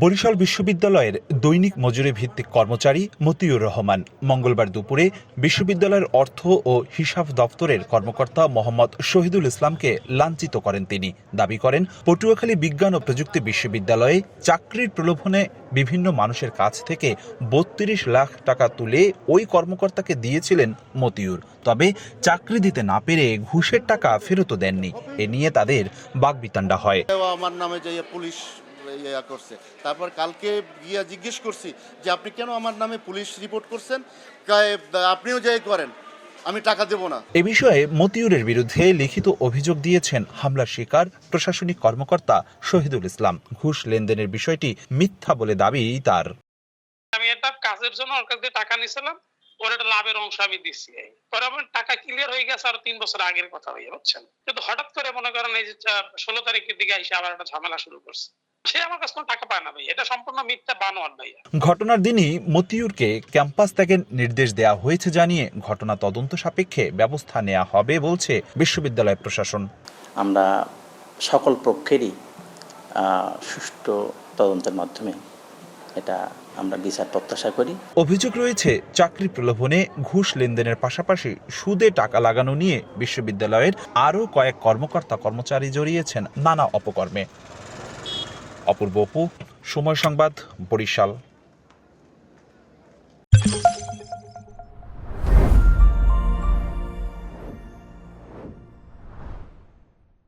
বরিশাল বিশ্ববিদ্যালয়ের দৈনিক মজুরি ভিত্তিক কর্মচারী মতিউর রহমান মঙ্গলবার দুপুরে বিশ্ববিদ্যালয়ের অর্থ ও হিসাব দপ্তরের কর্মকর্তা মোহাম্মদ শহীদুল ইসলামকে লাঞ্ছিত করেন। তিনি দাবি করেন, পটুয়াখালী বিজ্ঞান ও প্রযুক্তি বিশ্ববিদ্যালয়ে চাকরির প্রলোভনে বিভিন্ন মানুষের কাছ থেকে ৩২ লাখ টাকা তুলে ওই কর্মকর্তাকে দিয়েছিলেন মতিউর। তবে চাকরি দিতে না পেরে ঘুষের টাকা ফেরতও দেননি। এ নিয়ে তাদের বাকবিতণ্ডা হয়। আমার নামে যে পুলিশ করছে, তারপর কালকে গিয়া জিজ্ঞেস করছি যে আপনি কেন আমার নামে পুলিশ রিপোর্ট করছেন, আপনিও যাই করেন, আমি টাকা দেব না। এ বিষয়ে মতিউরের বিরুদ্ধে লিখিত অভিযোগ দিয়েছেন হামলার শিকার প্রশাসনিক কর্মকর্তা শহীদুল ইসলাম। ঘুষ লেনদেনের বিষয়টি মিথ্যা বলে দাবি তার। আমি এটা কাজের জন্য ওর কাছে টাকা নিয়েছিলাম, ওর একটা লাভের অংশ আমি দিচ্ছি। পরে আমার টাকা ক্লিয়ার হয়ে গেছে আর ৩ বছর আগের কথা হয়ে বুঝছেন। কিন্তু হঠাৎ করে মনে করেন এই যে ১৬ তারিখের দিকে এসে আবার একটা ঝামেলা শুরু করছে। সে আমার কাছে কোনো টাকা পায় না ভাই, এটা সম্পূর্ণ মিথ্যা বানোয়াট ভাই। ঘটনার দিনই মতিউরকে ক্যাম্পাস ত্যাগের নির্দেশ দেওয়া হয়েছে জানিয়ে ঘটনা তদন্ত সাপেক্ষে ব্যবস্থা নেওয়া হবে বলছে বিশ্ববিদ্যালয় প্রশাসন। আমরা সকল পক্ষেরই সুষ্ঠু তদন্তের মাধ্যমে এটা আমরা বিচার প্রত্যাশা করি। অভিযোগ রয়েছে, চাকরি প্রলোভনে ঘুষ লেনদেনের পাশাপাশি সুদে টাকা লাগানো নিয়ে বিশ্ববিদ্যালয়ের আরও কয়েক কর্মকর্তা কর্মচারী জড়িয়েছেন নানা অপকর্মে। অপূর্ব অপু, সময় সংবাদ, বরিশাল।